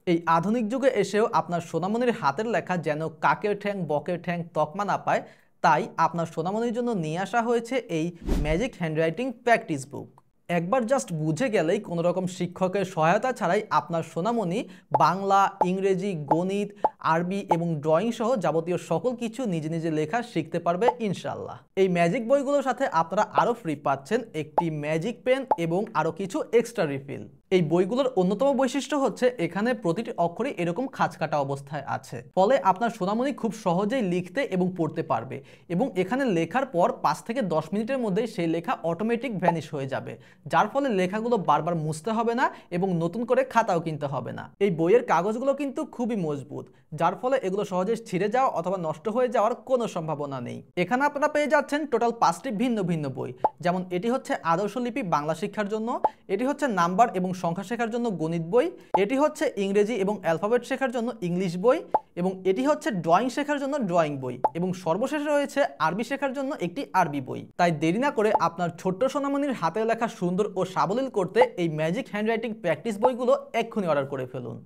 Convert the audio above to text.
এই আধুনিক যুগে এসেও আপনার সোনামণির হাতের লেখা যেন কাকের ঠ্যাং বকের ঠ্যাং তকমা না পায়, তাই আপনার সোনামণির জন্য নিয়ে আসা হয়েছে এই ম্যাজিক হ্যান্ডরাইটিং প্র্যাকটিস বুক। একবার জাস্ট বুঝে গেলেই কোনো রকম শিক্ষকের সহায়তা ছাড়াই আপনার সোনামণি বাংলা, ইংরেজি, গণিত, আরবি এবং ড্রয়িং সহ যাবতীয় সকল কিছু নিজে নিজে লেখা শিখতে পারবে ইনশাল্লাহ। এই ম্যাজিক বইগুলোর সাথে আপনারা আরও ফ্রি পাচ্ছেন একটি ম্যাজিক পেন এবং আরও কিছু এক্সট্রা রিফিল। এই বইগুলোর অন্যতম বৈশিষ্ট্য হচ্ছে এখানে প্রতিটি অক্ষরই এরকম খাঁজ কাটা অবস্থায় আছে, ফলে আপনার সোনামণি খুব সহজেই লিখতে এবং পড়তে পারবে এবং এখানে লেখার পর 5 থেকে 10 মিনিটের মধ্যেই সেই লেখা অটোমেটিক ভ্যানিশ হয়ে যাবে, যার ফলে লেখাগুলো বারবার মুছতে হবে না এবং নতুন করে খাতাও কিনতে হবে না। এই বইয়ের কাগজগুলো কিন্তু খুবই মজবুত, যার ফলে এগুলো সহজে ছিঁড়ে যাওয়া অথবা নষ্ট হয়ে যাওয়ার কোনো সম্ভাবনা নেই। এখানে আপনারা পেয়ে যাচ্ছেন টোটাল 5টি ভিন্ন ভিন্ন বই, যেমন এটি হচ্ছে আদর্শ লিপি বাংলা শিক্ষার জন্য, এটি হচ্ছে নাম্বার এবং সংখ্যা শেখার জন্য গণিত বই, এটি হচ্ছে ইংরেজি এবং অ্যালফাবেট শেখার জন্য ইংলিশ বই, এবং এটি হচ্ছে ড্রয়িং শেখার জন্য ড্রয়িং বই, এবং সর্বশেষে রয়েছে আরবি শেখার জন্য একটি আরবি বই। তাই দেরি না করে আপনার ছোট্ট সোনামণির হাতের লেখা সুন্দর ও সাবলীল করতে এই ম্যাজিক হ্যান্ডরাইটিং প্র্যাকটিস বইগুলো এক্ষুনি অর্ডার করে ফেলুন।